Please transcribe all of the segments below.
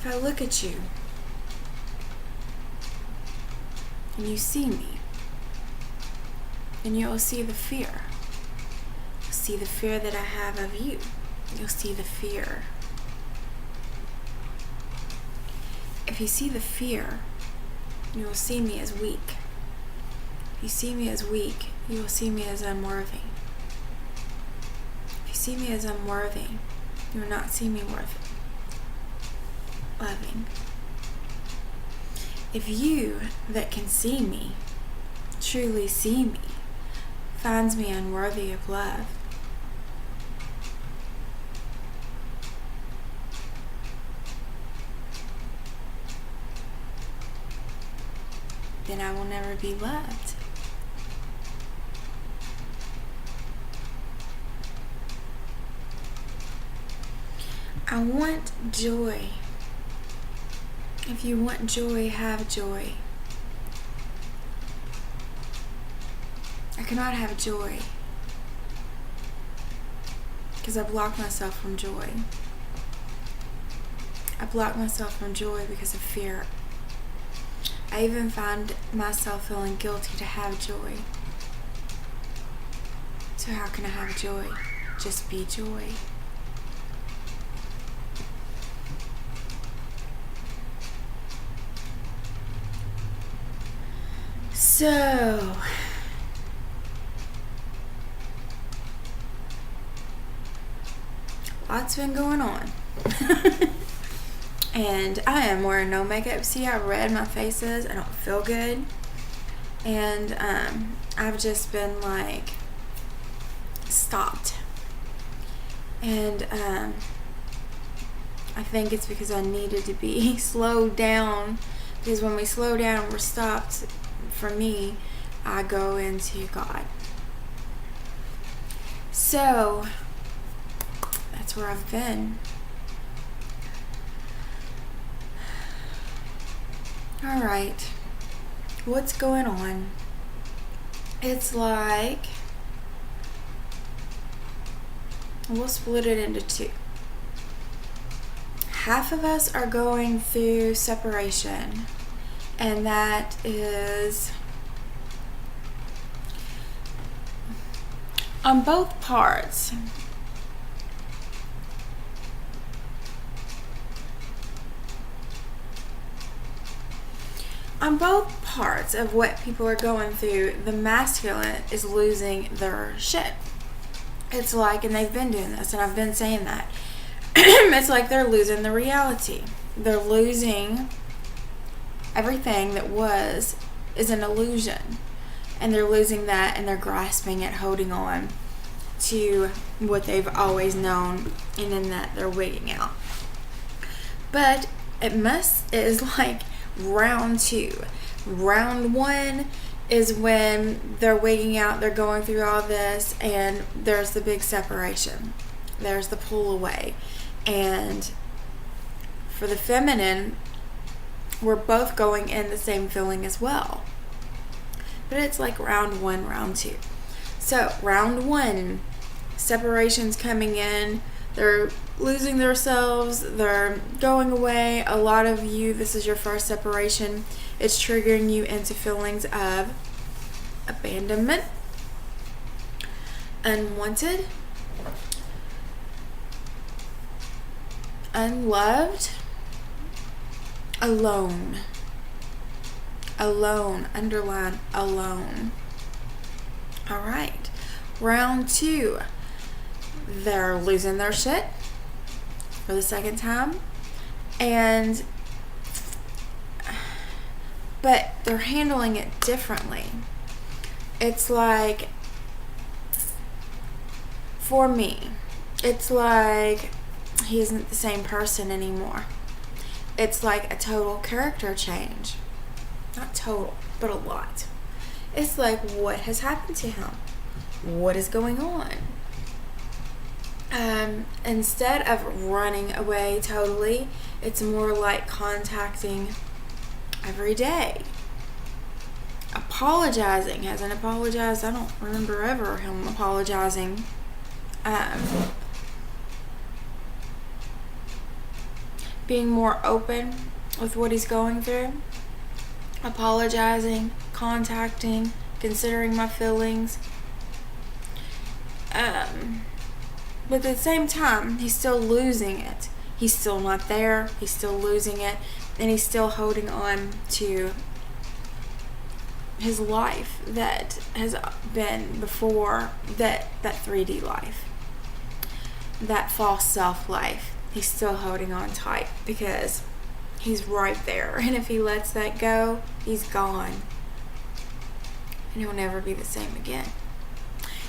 I look at you and you see me, then you'll see the fear. You'll see the fear that I have of you. You'll see the fear. If you see the fear, you will see me as weak. If you see me as weak, you will see me as unworthy. If you see me as unworthy, you will not see me worth loving. If you that can see me, truly see me, finds me unworthy of love, then I will never be loved. I want joy. If you want joy, have joy. I cannot have joy because I block myself from joy. I block myself from joy because of fear. I even find myself feeling guilty to have joy. So how can I have joy? Just be joy. So, lots been going on. And I am wearing no makeup. See how red my face is? I don't feel good. And I've just been like stopped. And I think it's because I needed to be slowed down. Because when we slow down, we're stopped. For me, I go into God. So, that's where I've been. Alright, what's going on? It's like, we'll split it into two. Half of us are going through separation, and that is on both parts. On both parts of what people are going through, the masculine is losing their shit. It's like, and they've been doing this, and I've been saying that, it's like they're losing the reality. They're losing everything that is an illusion. And they're losing that, and they're grasping at holding on to what they've always known, and in that they're wigging out. But it is like round 2. Round 1 is when they're wigging out, they're going through all this, and there's the big separation. There's the pull away. And for the feminine, we're both going in the same feeling as well. But it's like round 1, round 2. So round 1, separation's coming in. They're losing themselves. They're going away. A lot of you, this is your first separation. It's triggering you into feelings of abandonment, unwanted, unloved, alone. Alone, underline alone. All right. Round 2. They're losing their shit for the second time. But they're handling it differently. It's like, for me, it's like he isn't the same person anymore. It's like a total character change. Not total, but a lot. It's like, what has happened to him? What is going on? Instead of running away totally, it's more like contacting every day. Apologizing. Hasn't apologized. I don't remember ever him apologizing. being more open with what he's going through, apologizing, contacting, considering my feelings. But at the same time, he's still losing it. He's still not there. He's still losing it. And he's still holding on to his life that has been before, that 3D life. That false self life. He's still holding on tight because he's right there. And if he lets that go, he's gone. And he'll never be the same again.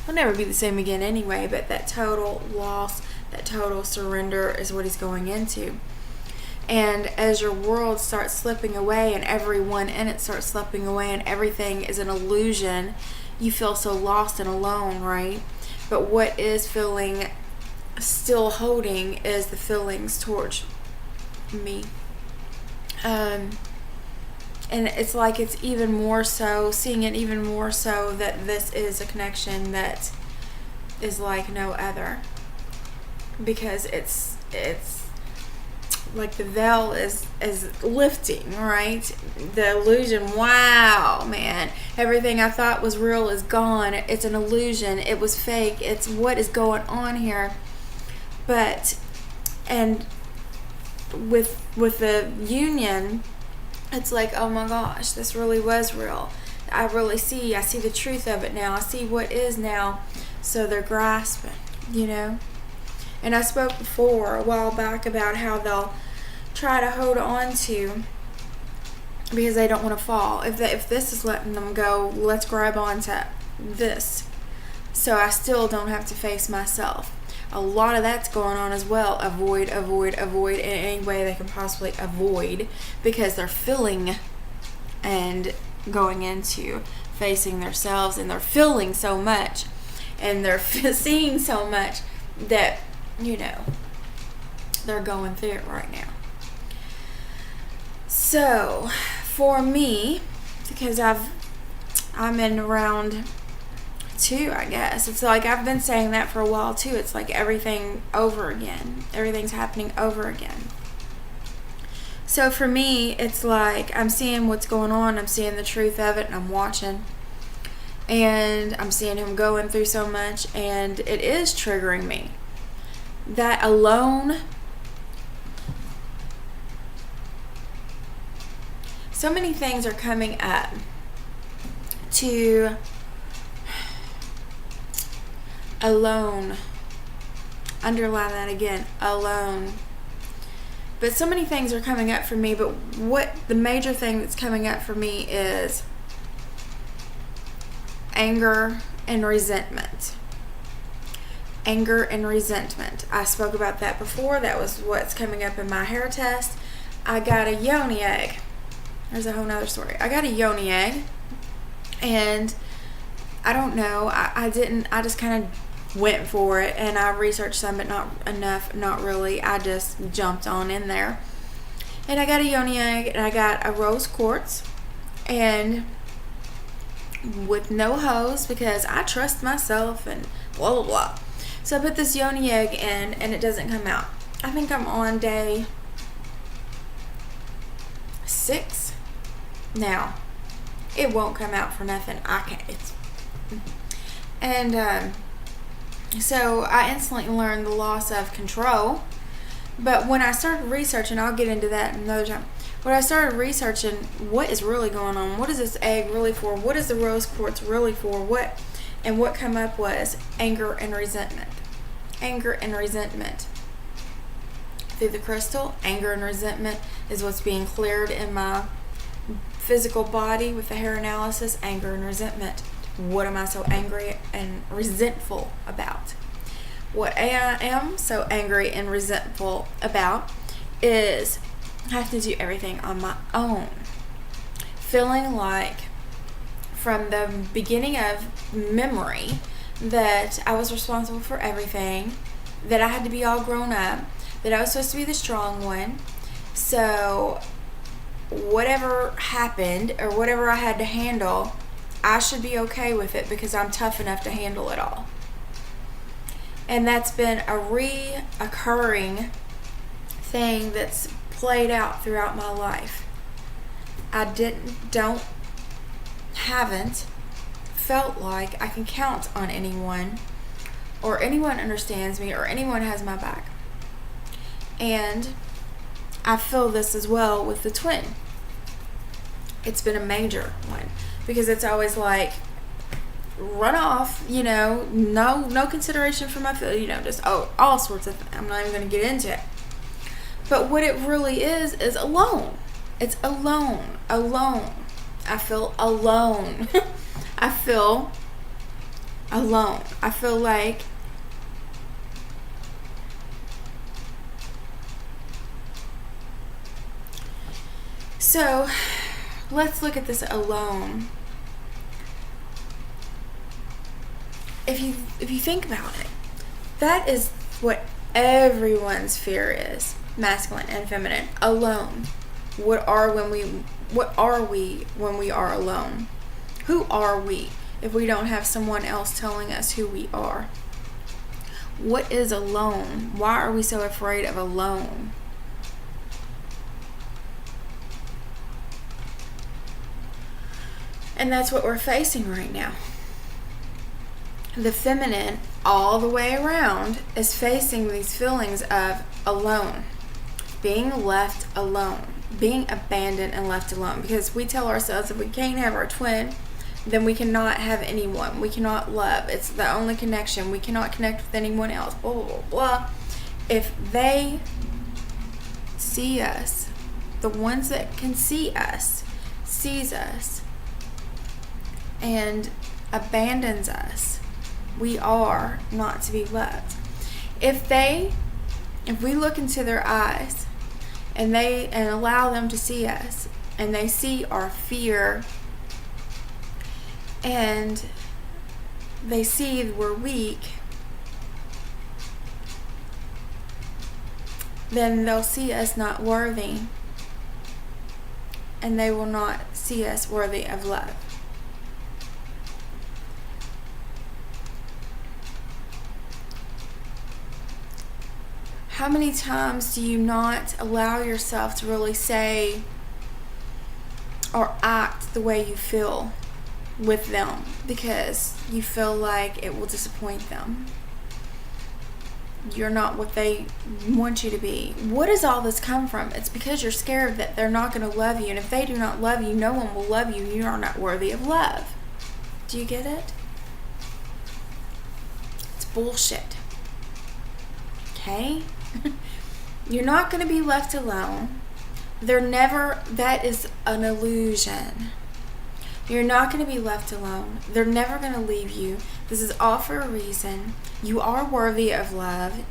He'll never be the same again anyway, but that total loss, that total surrender is what he's going into. And as your world starts slipping away and everyone in it starts slipping away and everything is an illusion, you feel so lost and alone, right? But what is feeling still holding is the feelings towards me. And it's like it's even more so, seeing it even more so that this is a connection that is like no other. Because it's like the veil is lifting, right? The illusion, wow, man. Everything I thought was real is gone. It's an illusion. It was fake. It's what is going on here. But, and with the union, it's like, oh my gosh, this really was real. I see the truth of it now. I see what is now. So they're grasping, you know. And I spoke before, a while back, about how they'll try to hold on to, because they don't want to fall. If this is letting them go, let's grab onto this. So I still don't have to face myself. A lot of that's going on as well. Avoid in any way they can possibly avoid, because they're filling and going into facing themselves, and they're feeling so much and they're seeing so much that, you know, they're going through it right now. So for me, because I'm in round 2, I guess. It's like I've been saying that for a while too. It's like everything over again. Everything's happening over again. So for me, it's like I'm seeing what's going on. I'm seeing the truth of it, and I'm watching. And I'm seeing him going through so much, and it is triggering me. That alone, so many things are coming up to alone. Underline that again, alone. But so many things are coming up for me, but what the major thing that's coming up for me is anger and resentment. Anger and resentment. I spoke about that before. That was what's coming up in my hair test. I got a yoni egg. There's a whole nother story. I got a yoni egg, and I don't know. I just kind of went for it, and I researched some, but not enough, not really. I just jumped on in there. And I got a yoni egg, and I got a rose quartz, and with no hose, because I trust myself and blah blah blah. So I put this yoni egg in, and it doesn't come out. I think I'm on day 6 now. It won't come out for nothing. I can't. And so I instantly learned the loss of control. But when I started researching, I'll get into that another time. When I started researching what is really going on, what is this egg really for, what is the rose quartz really for, what come up was anger and resentment. Anger and resentment. Through the crystal, anger and resentment is what's being cleared in my physical body with the hair analysis. Anger and resentment. What am I so angry and resentful about? What I am so angry and resentful about is I have to do everything on my own. Feeling like from the beginning of memory that I was responsible for everything, that I had to be all grown up, that I was supposed to be the strong one. So whatever happened or whatever I had to handle, I should be okay with it because I'm tough enough to handle it all. And that's been a reoccurring thing that's played out throughout my life. I haven't felt like I can count on anyone, or anyone understands me, or anyone has my back. And I feel this as well with the twin. It's been a major one, because it's always like, run off, no consideration for my feelings, just all sorts of things. I'm not even going to get into it. But what it really is alone. It's alone. I feel alone. I feel alone. I feel like so let's look at this alone. If you think about it, that is what everyone's fear is, masculine and feminine, alone. What are we when we are alone? Who are we if we don't have someone else telling us who we are? What is alone? Why are we so afraid of alone? And that's what we're facing right now. The feminine, all the way around, is facing these feelings of alone, being left alone, being abandoned and left alone. Because we tell ourselves, if we can't have our twin, then we cannot have anyone. We cannot love. It's the only connection. We cannot connect with anyone else. Blah, blah, blah, blah. If they see us, the ones that can see us, sees us, and abandons us, we are not to be loved. If we look into their eyes and allow them to see us, and they see our fear, and they see we're weak, then they'll see us not worthy, and they will not see us worthy of love. How many times do you not allow yourself to really say or act the way you feel with them because you feel like it will disappoint them? You're not what they want you to be. What does all this come from? It's because you're scared that they're not going to love you, and if they do not love you, no one will love you. You are not worthy of love. Do you get it? It's bullshit. Okay? You're not going to be left alone. That is an illusion. You're not going to be left alone. They're never going to leave you. This is all for a reason. You are worthy of love.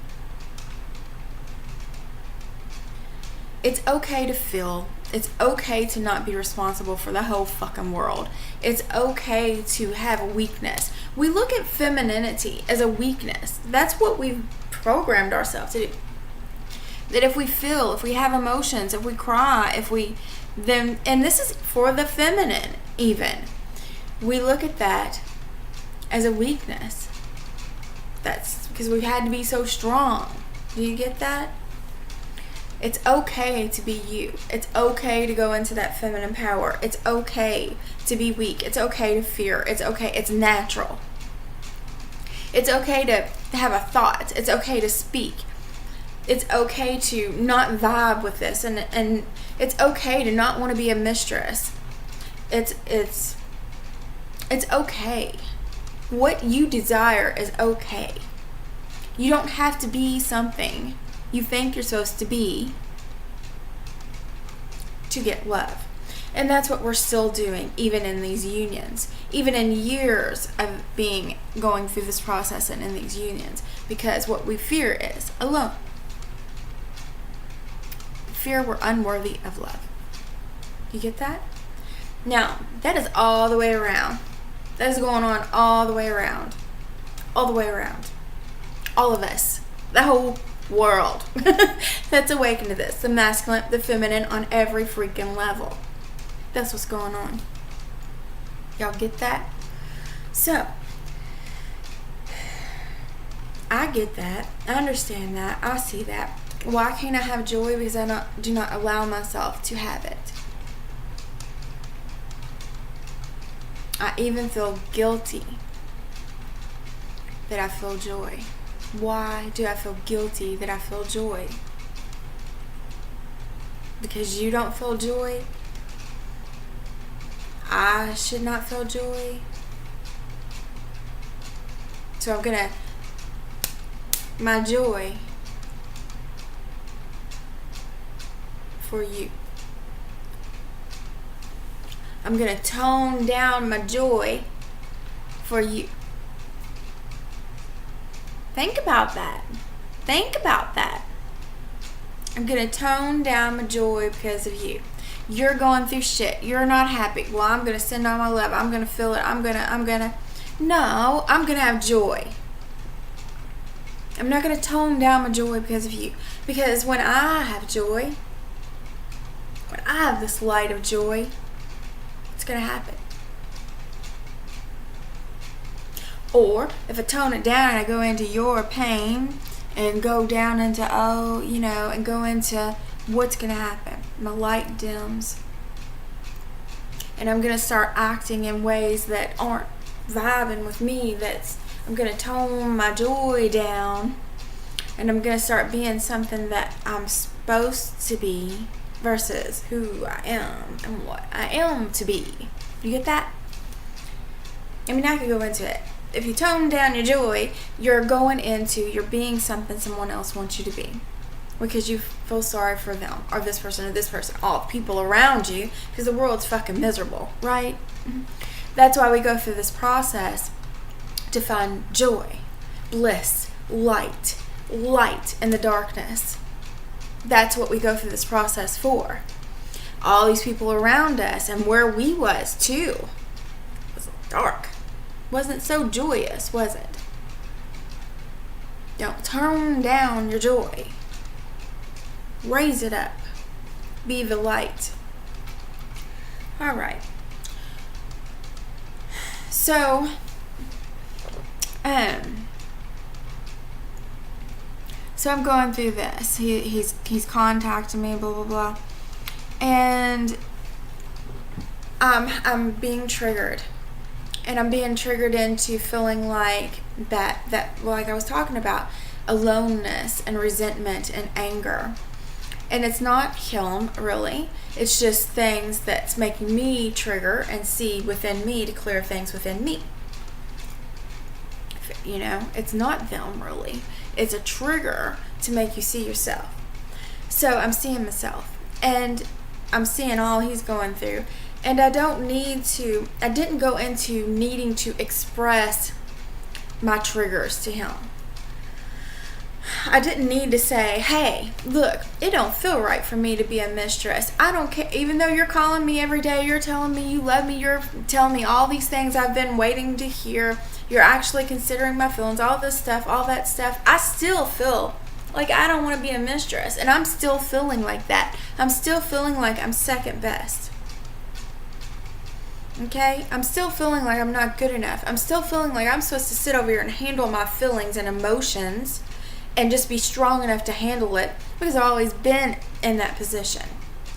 It's okay to feel. It's okay to not be responsible for the whole fucking world. It's okay to have a weakness. We look at femininity as a weakness. That's what we've programmed ourselves to do. That if we feel, if we have emotions, if we cry, and this is for the feminine even, we look at that as a weakness. That's because we've had to be so strong. Do you get that? It's okay to be you. It's okay to go into that feminine power. It's okay to be weak. It's okay to fear. It's okay. It's natural. It's okay to have a thought. It's okay to speak. It's okay to not vibe with this, and it's okay to not want to be a mistress. It's okay. What you desire is okay. You don't have to be something you think you're supposed to be to get love. And that's what we're still doing, even in these unions, even in years of going through this process and in these unions, because what we fear is alone. Fear we're unworthy of love. You get that? Now, that is all the way around. That is going on all the way around. All the way around. All of us. The whole world. That's awakened to this. The masculine, the feminine, on every freaking level. That's what's going on. Y'all get that? So, I get that. I understand that. I see that. Why can't I have joy? Because I do not allow myself to have it. I even feel guilty that I feel joy. Why do I feel guilty that I feel joy? Because you don't feel joy? I should not feel joy? So my joy for you. I'm going to tone down my joy for you. Think about that. Think about that. I'm going to tone down my joy because of you. You're going through shit. You're not happy. Well, I'm going to send all my love. I'm going to feel it. No, I'm going to have joy. I'm not going to tone down my joy because of you. Because when I have joy, when I have this light of joy, it's going to happen. Or if I tone it down and I go into your pain and go down into, and go into what's going to happen. My light dims. And I'm going to start acting in ways that aren't vibing with me. I'm going to tone my joy down. And I'm going to start being something that I'm supposed to be versus who I am and what I am to be. You get that? I mean, I could go into it. If you tone down your joy, you're being something someone else wants you to be. Because you feel sorry for them, or this person, all the people around you, because the world's fucking miserable, right? That's why we go through this process to find joy, bliss, light in the darkness. That's what we go through this process for. All these people around us, and where we was too, was dark. Wasn't so joyous, was it? Don't turn down your joy. Raise it up. Be the light. All right. So, I'm going through this. He's contacting me, blah blah blah, and I'm being triggered. And I'm being triggered into feeling like that like I was talking about, aloneness and resentment and anger. And it's not him, really. It's just things that's making me trigger and see within me to clear things within me. It's not them, really. It's a trigger to make you see yourself. So I'm seeing myself. And I'm seeing all he's going through. And I didn't go into needing to express my triggers to him. I didn't need to say, hey, look, it don't feel right for me to be a mistress. I don't care. Even though you're calling me every day, you're telling me you love me, you're telling me all these things I've been waiting to hear. You're actually considering my feelings, all this stuff, all that stuff. I still feel like I don't want to be a mistress. And I'm still feeling like that. I'm still feeling like I'm second best. Okay? I'm still feeling like I'm not good enough. I'm still feeling like I'm supposed to sit over here and handle my feelings and emotions and just be strong enough to handle it because I've always been in that position.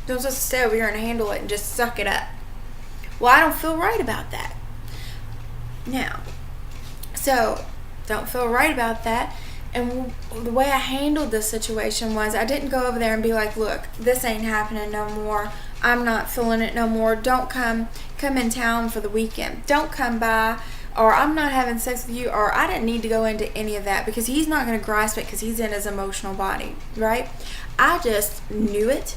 So I'm supposed to stay over here and handle it and just suck it up. Well, I don't feel right about that. Now, so don't feel right about that. And the way I handled this situation was I didn't go over there and be like, look, this ain't happening no more. I'm not feeling it no more. Don't come in town for the weekend. Don't come by. Or I'm not having sex with you. Or I didn't need to go into any of that because he's not going to grasp it because he's in his emotional body, right? I just knew it.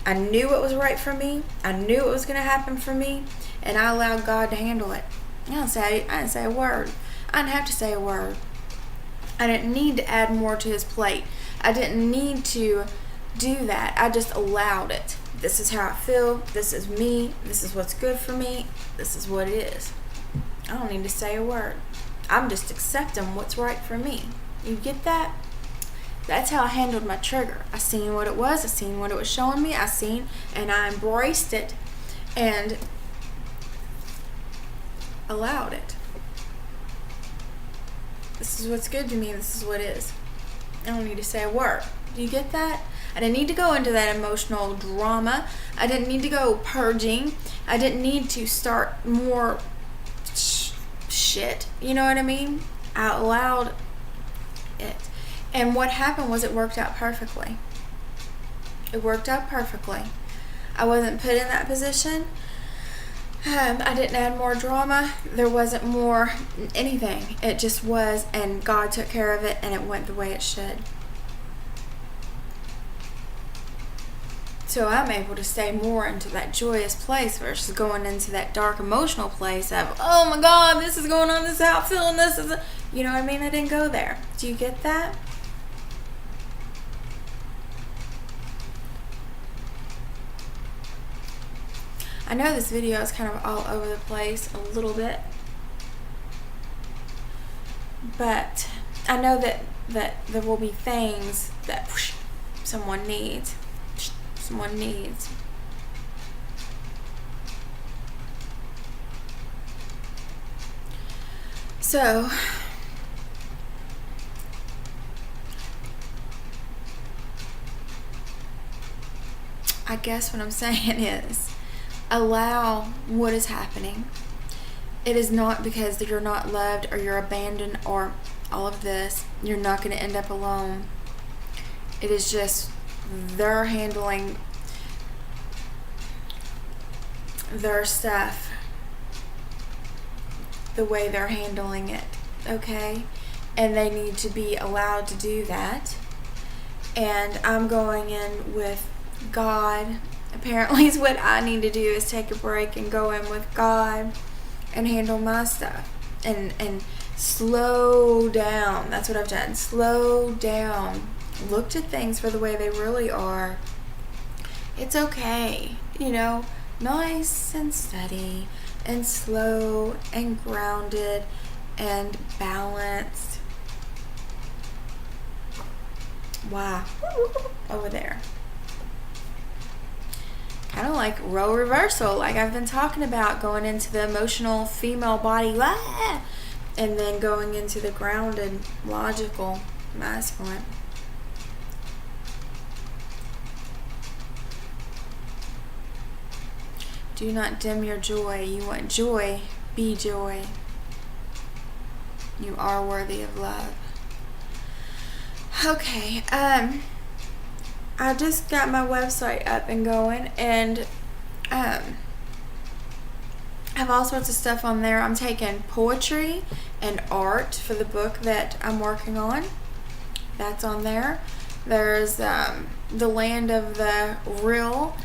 I knew it was right for me. I knew it was going to happen for me. And I allowed God to handle it. I didn't say a word. I didn't have to say a word. I didn't need to add more to his plate. I didn't need to do that. I just allowed it. This is how I feel. This is me. This is what's good for me. This is what it is. I don't need to say a word. I'm just accepting what's right for me. You get that? That's how I handled my trigger. I seen what it was. I seen what it was showing me. And I embraced it and allowed it. This is what's good to me. This is what is. I don't need to say a word. Do you get that? I didn't need to go into that emotional drama. I didn't need to go purging. I didn't need to start more shit. You know what I mean? I allowed it. And what happened was it worked out perfectly. It worked out perfectly. I wasn't put in that position. I didn't add more drama. There wasn't more anything. It just was, and God took care of it, and it went the way it should. So I'm able to stay more into that joyous place versus going into that dark emotional place of, oh my God, this is going on, this is how I'm feeling, this is, you know what I mean? I didn't go there. Do you get that? I know this video is kind of all over the place a little bit, but I know that there will be things that someone needs. Someone needs. So, I guess what I'm saying is, allow what is happening. It is not because you're not loved or you're abandoned or all of this. You're not going to end up alone. It is just they're handling their stuff the way they're handling it, okay? And they need to be allowed to do that. And I'm going in with God. Apparently is what I need to do, is take a break and go in with God and handle my stuff and slow down. That's what I've done. Slow down. Looked at things for the way they really are. It's okay, you know, nice and steady and slow and grounded and balanced. Wow. Over there. Kind of like role reversal, like I've been talking about, going into the emotional female body, and then going into the grounded, logical, masculine. Do not dim your joy. You want joy, be joy. You are worthy of love. Okay, I just got my website up and going, and I have all sorts of stuff on there. I'm taking poetry and art for the book that I'm working on. That's on there. There's the land of the real,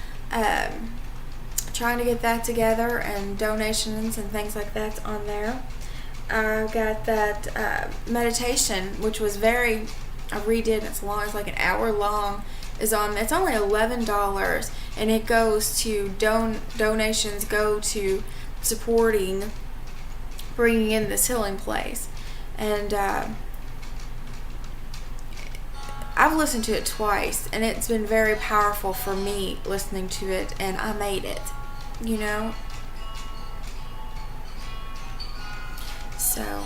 trying to get that together, and donations and things like that's on there. I've got that meditation, which was I redid. It's long. It's like an hour long. Is on. It's only $11, and it goes to donations go to supporting, bringing in this healing place. And I've listened to it twice, and it's been very powerful for me listening to it, and I made it, you know. So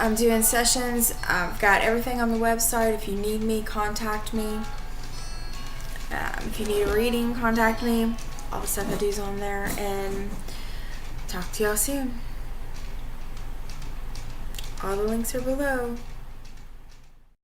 I'm doing sessions. I've got everything on the website. If you need me, contact me. If you need a reading, contact me. All the stuff I do is on there. And talk to y'all soon. All the links are below.